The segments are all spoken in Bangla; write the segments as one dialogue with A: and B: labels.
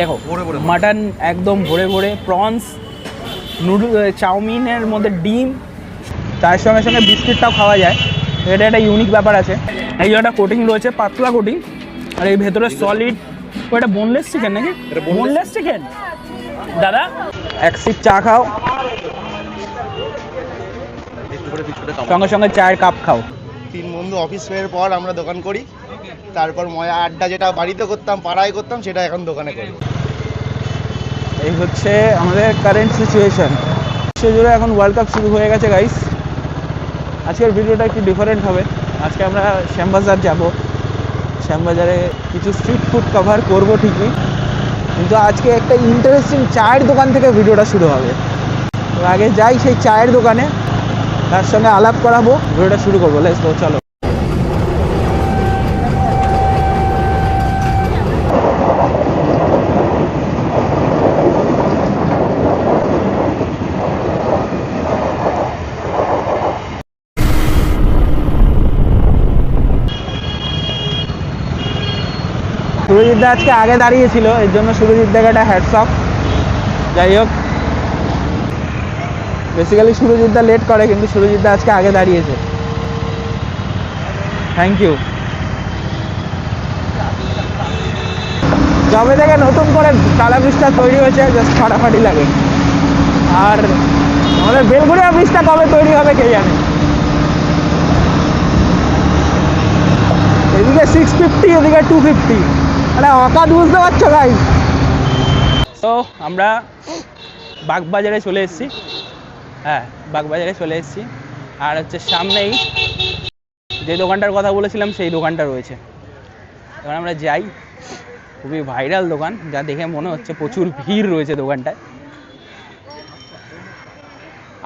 A: দেখো মাটন একদম ভরে ভরে, প্রনস, নুডল, চাউমিনের মধ্যে ডিম, তার সঙ্গে সঙ্গে বিস্কিটটাও খাওয়া যায়। এটা একটা ইউনিক ব্যাপার আছে। এই একটা কোটিং রয়েছে, পাতলা কোটিং, আর এই ভেতরে সলিড। এটা বোনলেস চিকেন নাকি? Boneless chicken. দাদা এক সিপ চা খাও, সঙ্গে সঙ্গে চায়ের কাপ খাও।
B: 3 বন্ধু অফিস ফেরার পর আমরা দোকান করি, তারপর মজা আড্ডা যেটা বাড়িতে করতাম, পাড়ায় করতাম, সেটা এখন দোকানে করি।
A: এই হচ্ছে আমাদের কারেন্ট সিচুয়েশন। জুড়ে এখন ওয়ার্ল্ড কাপ শুরু হয়ে গেছে গাইস। আজকের ভিডিওটা একটু ডিফারেন্ট হবে। আজকে আমরা শ্যামবাজার যাব। শ্যামবাজারে কিছু স্ট্রিট ফুড কভার করবো ঠিকই, কিন্তু আজকে একটা ইন্টারেস্টিং চায়ের দোকান থেকে ভিডিওটা শুরু হবে। তো আগে যাই সেই চায়ের দোকানে, তার সঙ্গে আলাপ করাবো, ভিডিওটা শুরু করবো। লেটস গো, চলো। সুরজিৎ দা আজকে আগে দাঁড়িয়েছিল, এর জন্য সুরজিৎ দাকে একটা হ্যাটস অফ। যাই হোক, বেসিক্যালি সুরজিৎ দা লেট করে, কিন্তু সুরজিৎ দা আজকে আগে দাঁড়িয়েছে। Thank you. যবে থেকে নতুন করে টালা ব্রিজটা তৈরি হয়েছে, জাস্ট ফাটাফাটি লাগে। আর আমাদের বেলঘরিয়া ব্রিজটা কবে তৈরি হবে কে জানে। এদিকে 650, ওদিকে 250, মানে অকাত, বুঝতে পারছো ভাই। তো আমরা বাগবাজারে চলে এসেছি। হ্যাঁ, বাগবাজারে চলে এসেছি। আর হচ্ছে সামনেই যে দোকানটার কথা বলেছিলাম সেই দোকানটা রয়েছে। এবার আমরা যাই। খুবই ভাইরাল দোকান, যা দেখে মনে হচ্ছে প্রচুর ভিড় রয়েছে দোকানটায়।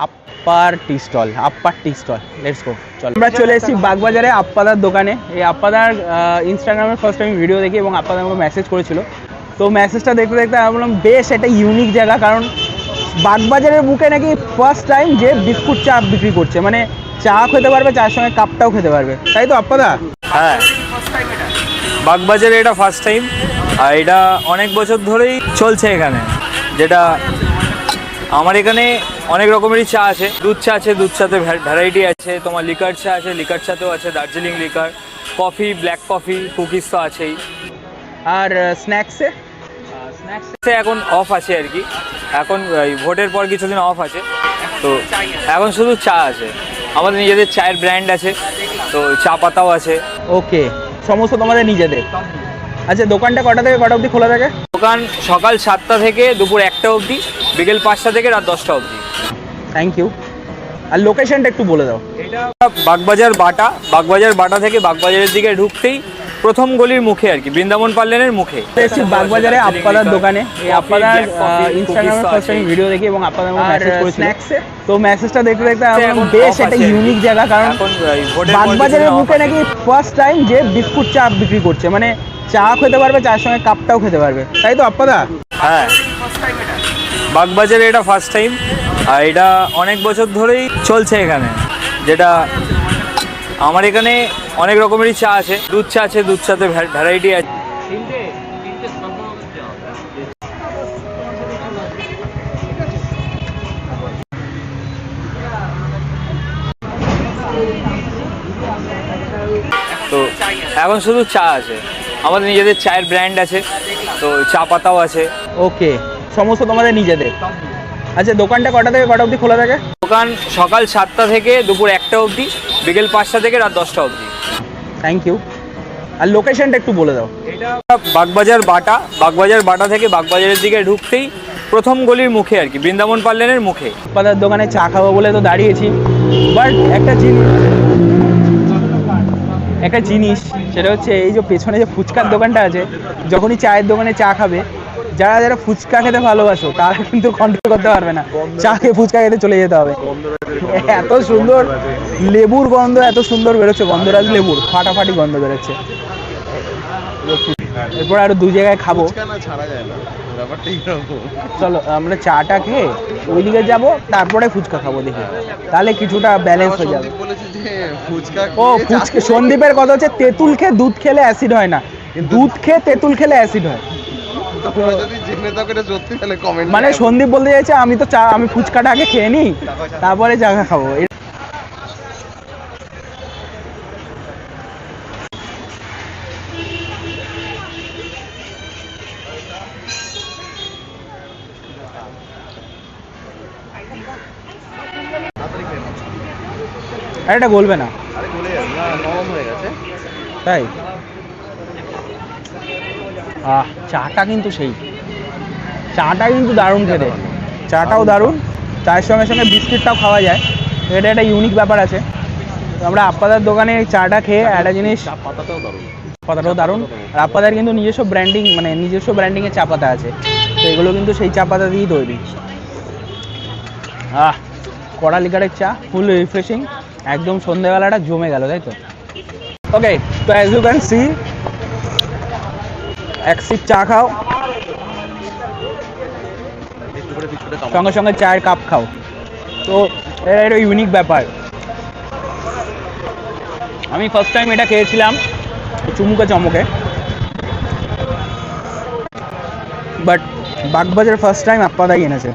A: আপ্পার টি স্টল, আপ্পার টি স্টল। লেটস গো, চলো। আমরা চলে এসেছি বাগবাজারে আপ্পাদার দোকানে। এই আপ্পাদার ইনস্টাগ্রামে ফার্স্ট টাইম ভিডিও দেখি এবং আপ্পাদা আমাকে মেসেজ করেছিল। তো মেসেজটা দেখতে দেখতে আমি বললাম বেশ একটা ইউনিক জায়গা, কারণ বাগবাজারের বুকে নাকি ফার্স্ট টাইম যে বিস্কুট চা বিক্রি করছে, মানে চা খেতে পারবে, চায়ের সঙ্গে কাপটাও খেতে পারবে, তাই তো আপ্পাদা?
C: হ্যাঁ, বাগবাজারে এটা ফার্স্ট টাইম, আর এটা অনেক বছর ধরেই চলছে এখানে। যেটা আমার এখানে অনেক রকমেরই চা আছে, দুধ চা আছে, দুধ চাতে ভ্যারাইটি আছে, তোমার লিকার চা আছে, লিকার চাতেও আছে, Darjeeling liquor, coffee, black coffee, cookies তো আছেই।
A: আর স্ন্যাক্সে
C: এখন অফ আছে আর কি, এখন ভোটের পর কিছুদিন অফ আছে, তো এখন শুধু চা আছে। আমাদের নিজেদের চায়ের ব্র্যান্ড আছে, তো চা পাতাও আছে।
A: ওকে, সমস্ত তোমাদের নিজেদের। আচ্ছা, দোকানটা কটা থেকে কটা অবধি খোলা থাকে?
C: দোকান সকাল 7টা থেকে দুপুর 1টা অবধি, বিকেল 5টা থেকে রাত 10টা অবধি।
A: Thank you. আর লোকেশনটা একটু বলে দাও।
C: এটা বাগবাজার বাটা, বাগবাজার বাটা থেকে বাগবাজারের দিকে ঢুকতেই প্রথম গলির মুখে আর কি, বৃন্দাবন পার্লেনের মুখে।
A: এসেছি বাগবাজারে আপ্পাদার দোকানে। এই আপ্পাদার ইনস্টাগ্রামে ফার্স্ট টাইম ভিডিও দেখি এবং আপ্পাদা আমাকে মেসেজ করেছিল। তো মেসেজটা দেখতে দেখতে আমি বললাম বেশ একটা ইউনিক জায়গা, কারণ বাগবাজারের বুকে নাকি ফার্স্ট টাইম যে বিস্কুট চা বিক্রি করছে, মানে চা খেতে পারবে, চায়ের সঙ্গে কাপটাও খেতে পারবে, তাই তো আপ্পাদা?
C: হ্যাঁ, বাগবাজারে এটা ফার্স্ট টাইম, আর এটা অনেক বছর ধরেই চলছে এখানে। যেটা আমার এখানে অনেক রকমেরই চা আছে, দুধ চা আছে, দুধ চাতে ভ্যারাইটি আছে। তো এখন শুধু চা আছে, আমাদের নিজেদের চায়ের ব্র্যান্ড আছে, তো চা পাতাও আছে।
A: ওকে, সমস্ত তোমাদের নিজেদের। আচ্ছা, দোকানটা কটা থেকে কটা অবধি খোলা থাকে?
C: দোকান সকাল 7টা থেকে দুপুর 1টা অবধি, বিকেল 5টা থেকে রাত 10টা অবধি।
A: Thank you. আর লোকেশনটা একটু বলে দাও।
C: এটা বাগবাজার বাটা, বাগবাজার বাটা থেকে বাগবাজারের দিকে ঢুকতেই প্রথম গলির মুখে আর কি, বৃন্দাবন পার্লেনের মুখে।
A: আপ্পাদার দোকানে চা খাবো বলে তো দাঁড়িয়েছি, বাট একটা জিনিস সেটা হচ্ছে এই যে পেছনে যে ফুচকার দোকানটা আছে, যখনই চায়ের দোকানে চা খাবে, যারা যারা ফুচকা খেতে ভালোবাসো তারা কিন্তু কন্ট্রোল করতে পারবে না, চা খেয়ে ফুচকা খেতে চলে যেতে হবে। এত সুন্দর লেবুর গন্ধ, এত সুন্দর বেরোচ্ছে, গন্ধরাজ লেবুর ফাটাফাটি গন্ধ বেরোচ্ছে। এরপর আরো 2 জায়গায় খাবো। চলো আমরা চাটা খেয়ে ওইদিকে যাবো, তারপরে ফুচকা খাবো, দেখি তাহলে কিছুটা ব্যালেন্স হয়ে যাবে। ও ফুচকা, সন্দীপের কথা হচ্ছে তেঁতুল খেয়ে দুধ খেলে অ্যাসিড হয় না, দুধ খেয়ে তেঁতুল খেলে অ্যাসিড হয়।
B: তোমরা যদি জেনে থাকো এটা সত্যি তাহলে কমেন্ট
A: মানে সন্দীপ বলতে চাইছে আমি তো আমি ফুচকাটা আগে খেয়ে নিই তারপরে জায়গা খাবো। আর এটা গলবে না
B: আরে বলে না নরম হয়ে গেছে
A: তাই। চাটা কিন্তু সেই চাটা কিন্তু দারুণ খেতে, চাটাও দারুণ, চায়ের সঙ্গে সঙ্গে বিস্কিটটাও খাওয়া যায়, এটা একটা ইউনিক ব্যাপার আছে। তো আমরা আপ্পাদার দোকানে চাটা খেয়ে একটা জিনিস,
B: পাতাটাও দারুণ,
A: পাতাটাও দারুণ। আর আপ্পাদার কিন্তু নিজস্ব ব্র্যান্ডিং, মানে নিজস্ব ব্র্যান্ডিংয়ের চা পাতা আছে, তো এগুলো কিন্তু সেই চা পাতা দিয়েই তৈরি। কড়া লিকারের চা, ফুল রিফ্রেশিং, একদম সন্ধ্যেবেলাটা জমে গেল, তাই তো। ওকে, তো অ্যাজ ইউ ক্যান সি, এক সিপ চা খাও, সঙ্গে সঙ্গে চায়ের কাপ খাও, তো এটা একটা ইউনিক ব্যাপার। আমি ফার্স্ট টাইম এটা খেয়েছিলাম চুমুকে চমকে, বাট বাগবাজার ফার্স্ট টাইম আপ্পাদাই এনেছে।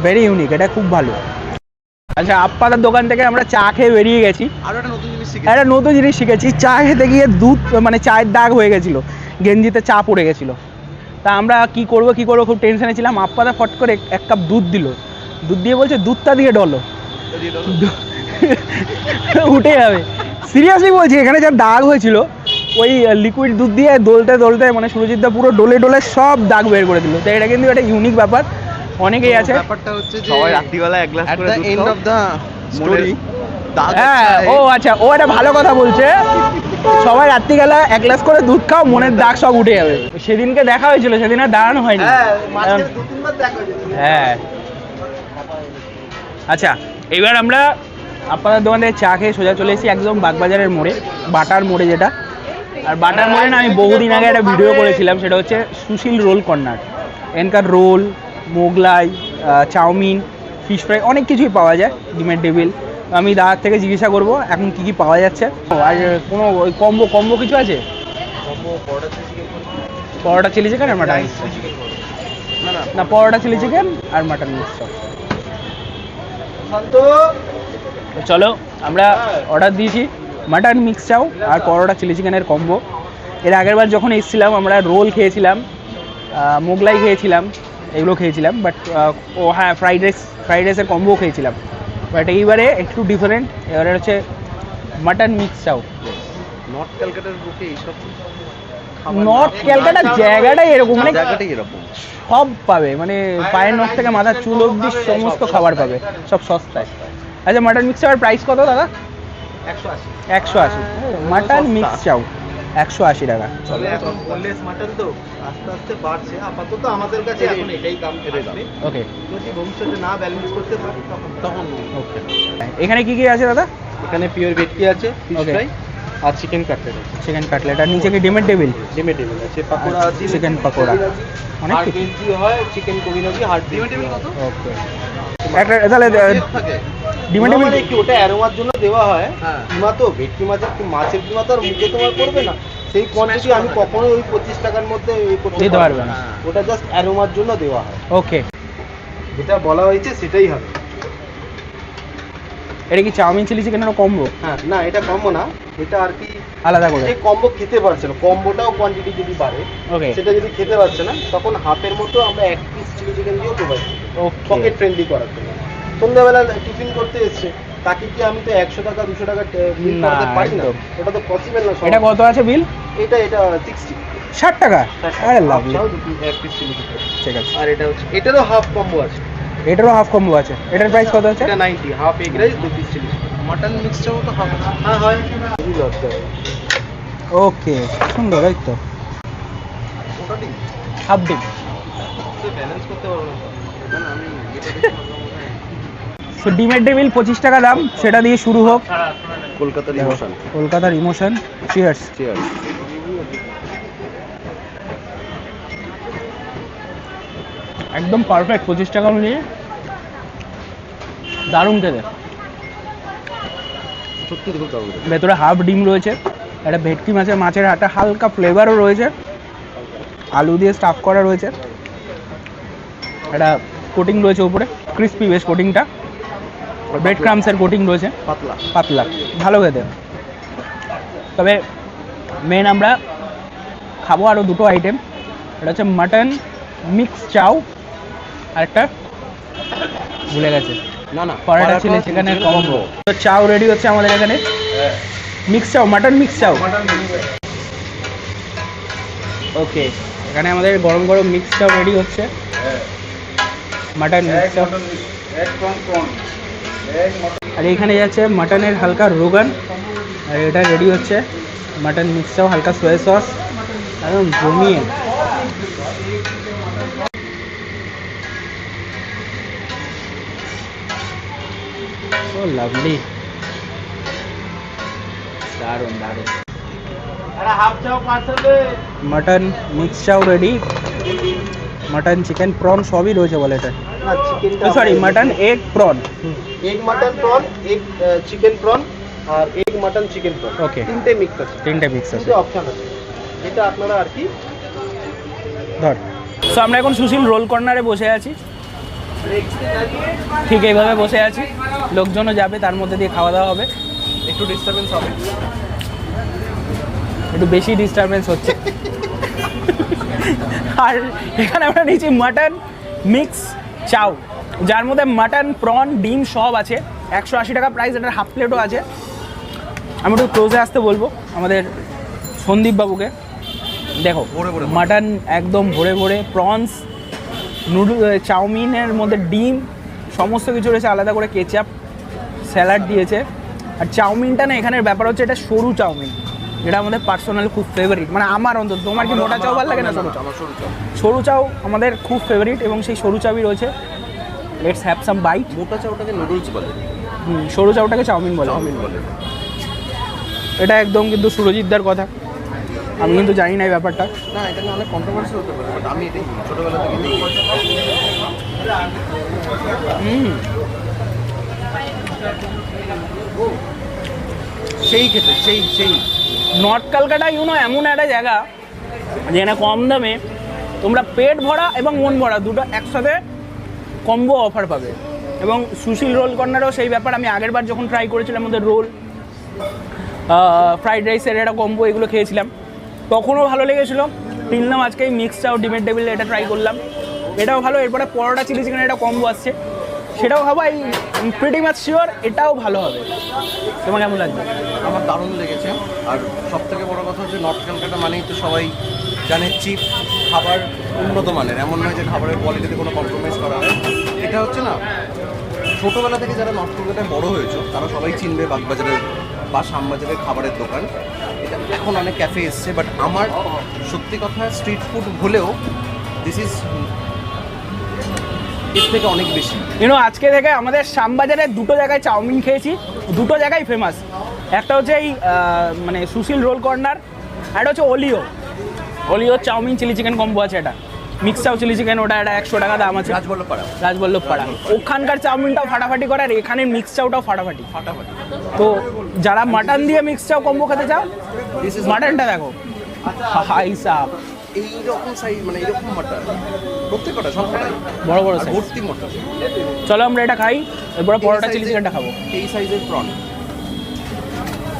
A: ভেরি ইউনিক, এটা খুব ভালো। আচ্ছা, আপ্পাদার দোকান থেকে আমরা চা খেয়ে বেরিয়ে গেছি,
B: আরো একটা নতুন জিনিস
A: একটা নতুন জিনিস শিখেছি। চা খেতে গিয়ে দুধ, মানে চায়ের দাগ হয়ে গেছিলো, গেঞ্জিতে চা পড়ে গেছিলো। তা আমরা কি করবো খুব টেনশনে ছিলাম। আপ্পাদা ফট করে এক কাপ দুধ দিল, দুধ দিয়ে বলছে দুধটা দিয়ে ডলো, উঠে যাবে। সিরিয়াসলি বলছি, এখানে যা দাগ হয়েছিল ওই লিকুইড দুধ দিয়ে দোলতে দোলতে, মানে সুরজিৎদা পুরো ডলে ডলে সব দাগ বের করে দিল। তো এটা কিন্তু একটা ইউনিক ব্যাপার, অনেকেই আছে।
B: ব্যাপারটা হচ্ছে যে
C: সবাই রাত্রিবেলা এক গ্লাস করে দুধ
B: এন্ড অফ দা স্টোরি,
A: হ্যাঁ, ও আচ্ছা, ও একটা ভালো কথা বলছে, সবাই রাত্রিবেলা এক গ্লাস করে দুধ খাও, মনের দাগ সব উঠে যাবে। সেদিনকে দেখা হয়েছিল, সেদিন আর দাঁড়ানো হয়নি। হ্যাঁ, আচ্ছা, এবার আমরা আপনাদের দোকান থেকে চা খেয়ে সোজা চলে এসেছি একদম বাগবাজারের মোড়ে, বাটার মোড়ে যেটা। আর বাটার মোড়ে না, আমি বহুদিন আগে একটা ভিডিও করেছিলাম, সেটা হচ্ছে সুশীল রোল কর্নার। এনকার roll, Mughlai, chowmein, fish fry, অনেক কিছুই পাওয়া যায়, ডিমের টেবিল। আমি দাদার থেকে জিজ্ঞাসা করবো এখন কী কী পাওয়া যাচ্ছে। আর কোনো ওই কম্বো কিছু আছে? পরোটা চিলি চিকেন আর মাটন মিক্স, না পরোটা চিলি চিকেন আর মাটন মিক্স। চলো, আমরা অর্ডার দিয়েছি মাটন মিক্স চাও আর পরোটা চিলি চিকেনের কম্বো। এর আগের বার যখন এসেছিলাম আমরা রোল খেয়েছিলাম, মোগলাই খেয়েছিলাম, এগুলো খেয়েছিলাম, বাট ও হ্যাঁ, ফ্রাইড রাইসের কম্বো খেয়েছিলাম। বাট এইবারে একটু ডিফারেন্ট, এবারে হচ্ছে মাটন মিক্স চাও।
B: নর্থ ক্যালকাটার বুকে এইসব,
A: নর্থ ক্যালকাটার জায়গাটাই এরকম, মানে
B: জায়গাটাই এরকম,
A: সব পাবে, মানে পায়ের নখ থেকে মাথার চুল অবধি সমস্ত খাবার পাবে, সব সস্তায়। আচ্ছা, মাটন মিক্স চাওয়ার প্রাইস কত দাদা? 180। মাটন মিক্স চাও 180 টাকা।
B: মাটন তো আস্তে আস্তে বাড়ছে, আপাতত আমাদের কাছে এখন এটাই কাম করে যাবে।
A: ওকে,
B: যদি ভবিষ্যতে না ব্যালেন্স করতে পারি তখন
A: ওকে। এখানে কি কি আছে দাদা?
B: এখানে পিওর ভেটকি আছে, ফিশ
A: Okay.
B: ফ্রাই আর চিকেন কাটলেট আছে।
A: চিকেন কাটলেট, আর নিচে কি ডিমের টেবিল?
B: ডিমের টেবিল আছে, পাকোড়া আছে,
A: চিকেন পাকোড়া, অনেক
B: হার্ড
A: কিছু।
B: ভেজি হয়, চিকেন কবিরাজি, হার্ড ডিমের টেবিল কত?
A: ওকে, একটা তাহলে ডিমের টেবিল
B: মানে কি ওটা অ্যারোমার জন্য দেওয়া হয়। কিমা তো ভেটকি মাছের কিমা তো আর মুখে তোমার পড়বে না, সেই কোয়ান্টিটি আমি কখনোই ওই 25 টাকার মধ্যে করতে
A: দিতে পারবে না।
B: ওটা জাস্ট অ্যারোমার জন্য দেওয়া হয়।
A: ওকে,
B: যেটা বলা হয়েছে সেটাই হবে।
A: এটা কি চাউমিন চিলি চিকেনের কম্বো?
B: হ্যাঁ, না এটা কম্বো না, এটা আর কি
A: আলাদা করে।
B: এই কম্বো খেতে পারছে না, কম্বোটাও কোয়ান্টিটি যদি বাড়ে,
A: ওকে,
B: সেটা যদি খেতে পারছে না, তখন হাফের মতো আমরা এক পিস চিলি চিকেন দিয়েও প্রোভাইড করি,
A: ওকে।
B: পকেট ফ্রেন্ডলি করার জন্য। সন্ধ্যাবেলা টিফিন করতে এসছে, তাকে কি আমি তো 100 টাকা 200 টাকা বিল
A: না,
B: করতে পারি না,
A: একদম।
B: ওটা তো পসিবল না।
A: এটা কত আছে বিল?
B: এটা 60
A: 60 টাকা? আরে লাভলি,
B: এক পিস চিলি চিকেন।
A: ঠিক আছে।
B: আর এটা হচ্ছে, এটারও হাফ কম্বো আছে,
A: এটারও হাফ কম্বো আছে। এটার প্রাইস কত আছে?
B: এটা 90, half egg rice 2 piece chilli chicken. Mutton মিক্সটাও তো হাফ, হ্যাঁ হয়, খুবই লজ্জা হয়।
A: ওকে, সুন্দর, এই তো
B: ওটা ঠিক
A: হাফ ডিম।
B: ব্যালেন্স করতে পারবো না, আমি
A: তো ডিমের টেবিল 25 টাকা দাম, সেটা দিয়ে শুরু হোক।
B: কলকাতার ইমোশন,
A: কলকাতার ইমোশন। চিয়ার্স।
B: চিয়ার্স।
A: একদম পারফেক্ট, 25 টাকা অনুযায়ী দারুণ খেতে।
B: সত্যি খুব দারুণ।
A: ভেতরে হাফ ডিম রয়েছে, একটা ভেটকি মাছের একটা হালকা ফ্লেভারও রয়েছে, আলু দিয়ে স্টাফ করা রয়েছে, একটা কোটিং রয়েছে উপরে, ক্রিস্পি বেশ কোটিংটা, ব্রেড ক্রামসের কোটিং রয়েছে,
B: পাতলা।
A: পাতলা, ভালো খেতে। তবে মেন আমরা খাবো আরও দুটো আইটেম, এটা হচ্ছে মাটন মিক্স চাউ, আরেকটা ভুলে গেছে,
B: না না,
A: পরাটা চিলি চিকেনের কম্বো। তো চাউ রেডি হচ্ছে আমাদের এখানে, মিক্স চাউ, মাটন মিক্স চাউ। ওকে, এখানে আমাদের গরম গরম মিক্স চাউ রেডি হচ্ছে, মাটন মিক্স চাউ। আর এখানে যাচ্ছে মাটনের হালকা রোগান, আর এটা রেডি হচ্ছে মাটন মিক্স চাউ, হালকা সোয়া সস, একদম জমিয়ে। সো লাভলি, দারুণ দারুণ। Mutton mix chow ready, mutton chicken prawn সবই রয়েছে বলে এটা,
B: না চিকেনটা,
A: sorry mutton egg prawn,
B: egg mutton prawn, egg chicken prawn আর egg mutton chicken prawn,
A: Okay.
B: তিনটে মিক্স আছে,
A: তিনটে মিক্স আছে।
B: তিনটে অপশন আছে, এটা আপনারা আর কি
A: ধর। সো আমরা এখন সুশীল রোল কর্নারে বসে আছি, ঠিক এইভাবে বসে আছি, লোকজনও যাবে, তার মধ্যে দিয়ে খাওয়া দাওয়া হবে,
B: একটু ডিস্টারবেন্স হবে,
A: একটু বেশি ডিস্টারবেন্স হচ্ছে। আর এখানে আমরা নিয়েছি মাটন মিক্স চাউ, যার মধ্যে মাটন প্রন ডিম সব আছে, 180 টাকা প্রাইস, এটার হাফ প্লেটও আছে। আমি একটু ক্লোজে আসতে বলবো আমাদের সন্দীপ বাবুকে, দেখো মাটন একদম ভরে ভরে, প্রনস, নুডল, চাউমিনের মধ্যে ডিম, সমস্ত কিছু রয়েছে, আলাদা করে কেচাপ, স্যালাড দিয়েছে। আর চাউমিনটা না, এখানের ব্যাপার হচ্ছে এটা সরু চাউমিন, এটা আমাদের পার্সোনালি খুব ফেভারিট, মানে আমার অন্তত। তোমার কি মোটা চাউ ভালো লাগে না সরু চাউ? সরু চাউ আমাদের খুব ফেভারিট, এবং সেই সরু চাউই রয়েছে। Let's have some bite.
B: মোটা চাউটাকে নুডলস বলে,
A: সরু চাউটাকে চাউমিন বলে। এটা একদম কিন্তু সুরজিৎদার কথা, আমি কিন্তু জানি না এই ব্যাপারটা।
B: না এটা নিয়ে অনেক কন্ট্রোভার্সি হতে পারে, বাট আমি এটাই ছোটবেলা থেকে দেখি।
A: সেই খেতে, সেই নর্থ কলকাতা এমন একটা জায়গা যেখানে কম দামে তোমরা পেট ভরা এবং মন ভরা দুটো একসাথে কম্বো অফার পাবে। এবং সুশীল রোল কর্নারও সেই ব্যাপার, আমি আগের বার যখন ট্রাই করেছিলাম আমাদের রোল, ফ্রাইড রাইসের একটা কম্বো, এগুলো খেয়েছিলাম, তখনও ভালো লেগেছিলো। কিনলাম আজকে এই মিক্স চাউ ডিমের টেবিল, এটা ট্রাই করলাম, এটাও ভালো। এরপরে পরোটা চিলি চিকেনের একটা কম্বো আসছে, সেটাও খাবো। এই প্রিটি মাচ শিওর এটাও ভালো হবে। তোমার কেমন লাগবে?
B: আমার দারুণ লেগেছে। আর সব থেকে বড় কথা হচ্ছে নর্থ কলকাতা মানেই তো সবাই জানে চিপ খাবার, উন্নত মানের, এমন নয় যে খাবারের কোয়ালিটিতে কোনো কম্প্রোমাইজ করা হয়। এটা হচ্ছে না, ছোটোবেলা থেকে যারা নর্থ কলকাতায় বড়ো হয়েছে তারা সবাই চিনবে বাগবাজারের বা শ্যামবাজারের খাবারের দোকান। এটা এখন অনেক ক্যাফে এসছে, বাট আমার সত্যি কথা স্ট্রিট ফুড হলেও দিস ইজ এর থেকে অনেক বেশি।
A: আজকে থেকে আমাদের শ্যামবাজারে দুটো জায়গায় চাউমিন খেয়েছি, দুটো জায়গায় ফেমাস। একটা হচ্ছে এই মানে সুশীল রোল কর্নার, আর একটা হচ্ছে অলিও চাউমিন চিলি চিকেন কম্বো আছে, এটা মিক্স চাউ চিলি চিকেন, ওটা একটা 100 টাকা দাম আছে, রাজবল্লভপাড়া। ওখানকার চাউমিনটাও ফাটাফাটি করে, আর এখানের মিক্স চাউটাও ফাটাফাটি। তো যারা মাটন দিয়ে মিক্স চাউ কম্বো খেতে চাও, মাটনটা দেখো, হাই সাপ,
B: এইরকম সাইজ, মানে এরকম মাটন প্রত্যেকটা সব
A: বড় বড় সাইজ,
B: ভর্তি মটন।
A: চলো আমরা এটা খাই, এরপরে পরোটা চিলি চিকেনটা খাবো।
B: এই সাইজের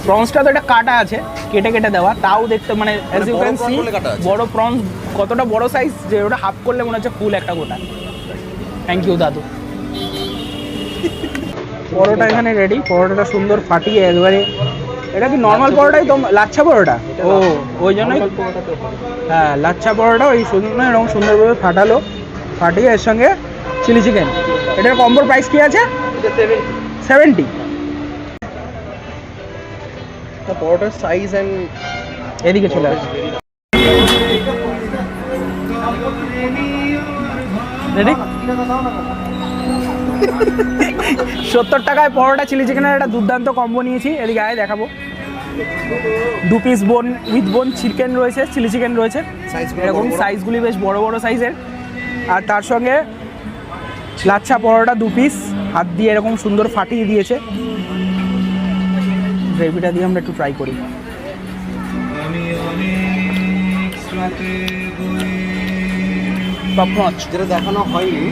A: প্রনসটা তো এটা কাটা আছে, কেটে কেটে দেওয়া, তাও দেখতে মানে অ্যাজ ইউ ক্যান সি বড় প্রনস, কতটা বড় সাইজ যে ওটা হাফ করলে মনে হচ্ছে ফুল একটা গোটা। থ্যাংক ইউ দাদু। পরোটা এখানে রেডি, পরোটাটা সুন্দর ফাটিয়ে একবারে, এটা কি নর্মাল পরোটাই তো, লাচ্ছা পরোটা? ও ওই জন্যই, হ্যাঁ লাচ্ছা পরোটা ওই সুন্দর এরকম সুন্দরভাবে ফাটালো, ফাটিয়ে এর সঙ্গে চিলি চিকেন। এটার কম্বোর প্রাইস কি আছে? 70।
B: পরোটার সাইজ অ্যান্ড
A: এদিকে চলে আসে। রেডি? 70 টাকায় পরোটা চিলি চিকেনের একটা দুর্দান্ত কম্বো নিয়েছি, এদিকে আয় দেখাবো। 2 পিস বোন উইথ বোন চিকেন রয়েছে, চিলি চিকেন রয়েছে, এরকম সাইজগুলি বেশ বড় বড় সাইজের। আর তার সঙ্গে লাচ্ছা পরোটা 2 পিস হাত দিয়ে এরকম সুন্দর ফাটিয়ে দিয়েছে। গ্রেভিটা দিয়ে আমরা একটু ট্রাই করি। Top notch.
B: যেটা দেখানো হয়নি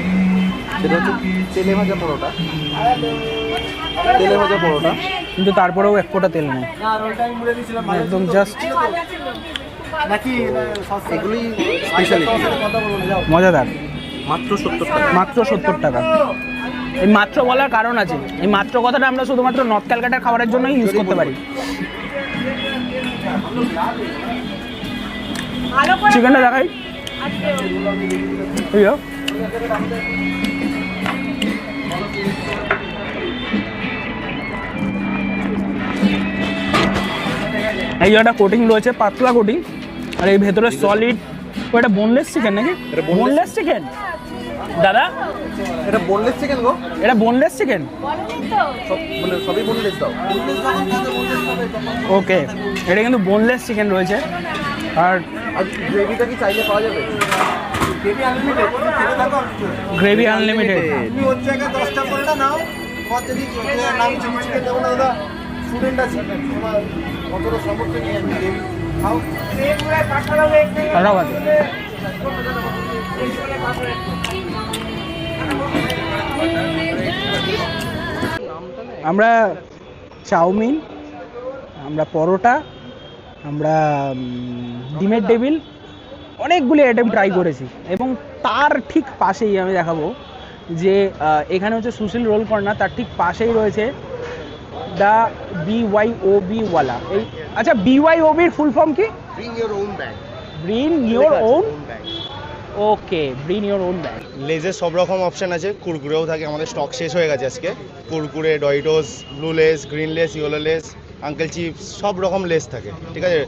B: সেটা হচ্ছে তেলে ভাজা পরোটা, তেলে ভাজা পরোটা।
A: কিন্তু তারপরেও এক ফোঁটা তেল নেই, একদম জাস্ট
B: এগুলি স্পেশালিটি,
A: মজাদার।
B: মাত্র 70 টাকা।
A: মাত্র 70 টাকা। এই মাত্র বলার কারণ আছে, এই মাত্র কথাটা আমরা শুধুমাত্র নর্থ ক্যালকাটার খাবারের জন্যই ইউজ করতে পারি। চিকেনটা দেখাই, এই যো। এই যে একটা কোটিং রয়েছে, পাতলা কোটিং, আর এই ভেতরে সলিড। এটা বোনলেস চিকেন নাকি? বোনলেস চিকেন দাদা?
B: এটা বোনলেস চিকেন গো?
A: এটা বোনলেস চিকেন?
B: মানে সবই বোনলেস দাও।
A: ওকে, এটা কিন্তু বোনলেস চিকেন রয়েছে। আর
B: গ্রেভিটা কি চাইলে পাওয়া যাবে?
A: Gravy unlimited.
B: তুমি ওর জায়গায় 10টা পরোটা নাও, তোমার যদি নাম চিলি চিকেন দেবো না দাদা, স্টুডেন্ট আছে তোমার কতটা সমর্থন নিয়ে খাও।
A: ধন্যবাদ। আমরা চাউমিন, আমরা পরোটা, আমরা ডিমের টেবিল, অনেকগুলি আইটেম ট্রাই করেছি। এবং তার ঠিক পাশেই আমি দেখাবো যে এখানে হচ্ছে সুশীল রোল কর্নার, তার ঠিক পাশেই রয়েছে দ্য BYOB ওয়ালা। এই আচ্ছা, BYOBর ফুল ফর্ম কি?
B: Bring your own bag.
A: Bring your own. Okay, bring your own bag.
D: লেজের সব রকম অপশান আছে, কুরকুরেও থাকে, আমাদের স্টক শেষ হয়ে গেছে আজকে। Kurkure, Doritos, blue Lay's, green Lay's, yellow Lay's, uncle Chipps, সব রকম লেস থাকে, ঠিক আছে।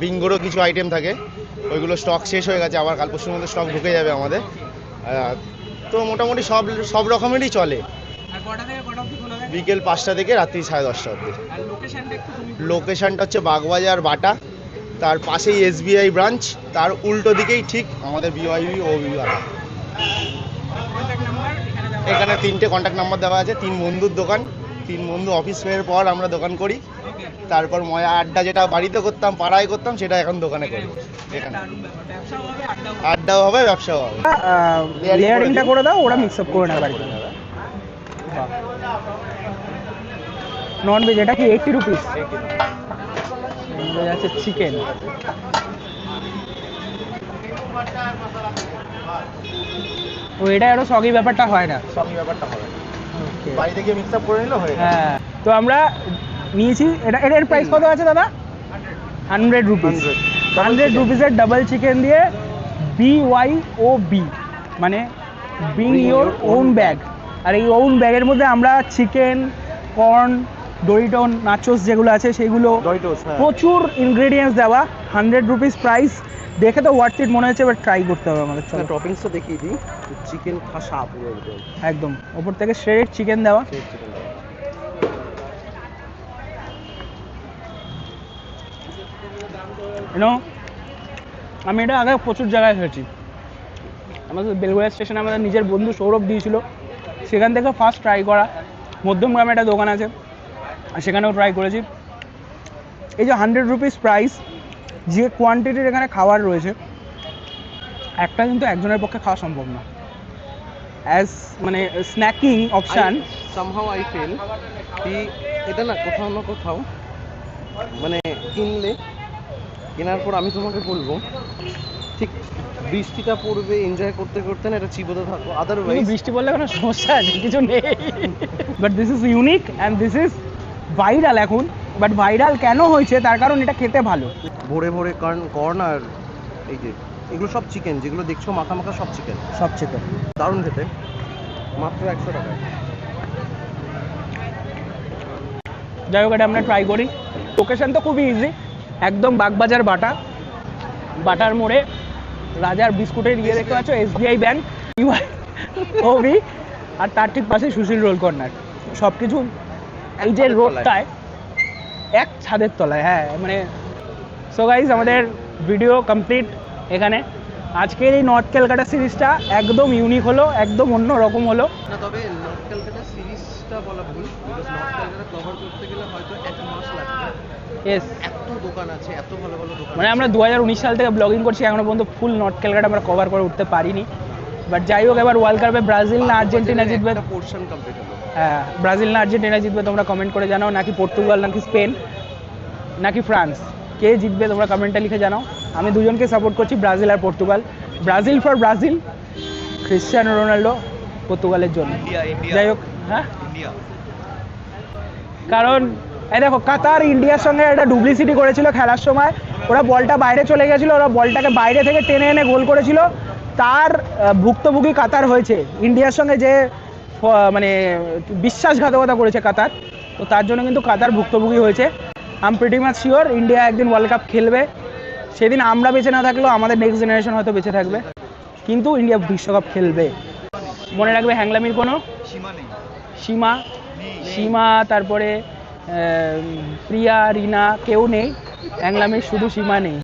D: বিঙ্গোরও কিছু আইটেম থাকে, ওইগুলো স্টক শেষ হয়ে গেছে, আবার কাল পরশুর মধ্যে স্টক ঢুকে যাবে আমাদের। তো মোটামুটি সব রকমেরই চলে। বিকেল 5টা থেকে রাত্রি 10:30 অবধি। লোকেশানটা হচ্ছে বাগবাজার বাটা, তার পাশেই SBI ব্রাঞ্চ, তার উল্টো দিকেই ঠিক আমাদের BYOB ওয়ালা। এখানে 3টে কন্ট্যাক্ট নাম্বার দেওয়া আছে। 3 বন্ধুর দোকান, 3 বন্ধু অফিস ফেরার পর আমরা দোকান করি। তারপর ময়া আড্ডা যেটা বাড়িতে করতাম, পাড়ায় করতাম, সেটা এখন দোকানে করি। এখানে আড্ডাও হবে, ব্যবসাও হবে।
A: লেয়ারিংটা করে দাও, ওরা মিক্স আপ করে নেবে বাড়িতে। নন ভেজ এটা কি 80 রুপিস? আছে চিকেন। ও এটা আরো সগি ব্যাপারটা হয় না?
D: সবই ব্যাপারটা হবে, বাড়িতে গিয়ে মিক্স আপ করে নিলে হয়ে গেল।
A: হ্যাঁ, তো আমরা নিয়েছি এটা। এর প্রাইস কত আছে দাদা? 100 রুপিস। 100 রুপিসের ডাবল চিকেন দিয়ে BYOB, মানে ব্রিং ইওর ওন ব্যাগ। আর এই ওন ব্যাগের মধ্যে আমরা চিকেন, কর্ন, ডরিটোস, নাচোস যেগুলো আছে সেগুলো,
D: ডরিটোস, হ্যাঁ।
A: প্রচুর ইনগ্রেডিয়েন্টস দেওয়া। 100 রুপিস প্রাইস, দেখে তো ওয়ার্থ ইট মনে হচ্ছে, এবার ট্রাই করতে হবে আমাদের। চলো
B: টপিংসটা দেখিয়ে দিই। চিকেন খাসা পুরো
A: একদম ওপর থেকে শ্রেডেড চিকেন দেওয়া। আমি এটা আগে প্রচুর জায়গায় খেয়েছি। আমাদের বেলগুড়া স্টেশনে আমাদের নিজের বন্ধু সৌরভ দিয়েছিল, সেখান থেকে ফার্স্ট ট্রাই করা। মধ্যমগ্রামে একটা দোকান আছে, সেখানেও ট্রাই করেছি। এই যে 100 রুপিস প্রাইস, যে কোয়ান্টিটির এখানে খাবার রয়েছে, একটা কিন্তু একজনের পক্ষে খাওয়া সম্ভব না। অ্যাজ মানে snacking option
B: somehow I feel কি এটা না কোথাও না কোথাও মানে কেনার পর আমি তোমাকে বলবো, ঠিক বৃষ্টিটা পড়বে, এনজয় করতে করতে না এটা চিবোতে থাকো। আদারওয়াইজ
A: বৃষ্টি পড়লে কোনো সমস্যা আছে কিছু নেই। But this is unique and this is viral এখন। বাট ভাইরাল কেন হয়েছে, তার কারণ এটা খেতে ভালো।
B: ভোরে ভোরে কর্ন আর এই যে এগুলো সব চিকেন, যেগুলো দেখছো মাখা মাখা, সব চিকেন,
A: সব চিকেন
B: দারুণ খেতে। মাত্র 100 টাকা।
A: যাই হোক, এটা আমরা ট্রাই করি। লোকেশন তো খুবই ইজি, একদম বাগবাজার বাটা, বাটার মোড়ে রাজার বিস্কুটের ইয়ে দেখতে পাচ্ছ, SBI ব্যাংক, BYOB, আর তার ঠিক পাশে সুশীল রোল কর্নার। সব কিছু এই যে রোডটায়, এক ছাদের তলায়। হ্যাঁ, মানে সো গাইজ, আমাদের ভিডিও কমপ্লিট এখানে। আজকের এই নর্থ ক্যালকাটা সিরিজটা একদম ইউনিক হলো, একদম অন্য রকম হলো।
B: না, তবে নর্থ ক্যালকাটা সিরিজ মাসটা বলা ভুল, বিকজ নর্থ ক্যালকাটা কভার করতে গেলে হয়তো 1 মাস লাগবে।
A: ইয়েস,
B: এত দোকান আছে, এত ভালো ভালো দোকান
A: মানে আমরা 2019 সাল থেকে ব্লগিং করছি, এখনো পর্যন্ত ফুল নর্থ ক্যালকাটা আমরা কভার করে উঠতে পারিনি। বাট যাই হোক, এবার ওয়ার্ল্ড কাপে ব্রাজিল না আর্জেন্টিনা জিতবে।
B: পোর্শন কমপ্লিট হলো।
A: হ্যাঁ, ব্রাজিল না আর্জেন্টিনা জিতবে তোমরা কমেন্ট করে জানাও, নাকি পর্তুগাল, নাকি স্পেন, নাকি ফ্রান্স, কে জিতবে তোমরা কমেন্টে লিখে জানাও। আমি দুজনকে সাপোর্ট করছি, ব্রাজিল আর Portugal. Brazil for Brazil, Cristiano Ronaldo পর্তুগালের জন্য। যাই হোক, হ্যাঁ, কারণ এই দেখো কাতার ইন্ডিয়ার সঙ্গে একটা ডুপ্লিসিটি করেছিল খেলার সময়। ওরা বলটা বাইরে চলে গেছিলো, ওরা বলটাকে বাইরে থেকে টেনে এনে গোল করেছিল। তার ভুক্তভোগী কাতার হয়েছে, ইন্ডিয়ার সঙ্গে যে মানে বিশ্বাসঘাতকতা করেছে কাতার, তো তার জন্য কিন্তু কাতার ভুক্তভোগী হয়েছে। I am pretty much sure India একদিন ওয়ার্ল্ড কাপ খেলবে। সেদিন আমরা বেঁচে না থাকলেও আমাদের নেক্সট জেনারেশন হয়তো বেঁচে থাকবে, কিন্তু ইন্ডিয়া বিশ্বকাপ খেলবে। মনে রাখবে, হ্যাংলামির কোনো সীমা, তারপরে প্রিয়া, রিনা কেউ নেই, হ্যাংলামির শুধু সীমা নেই।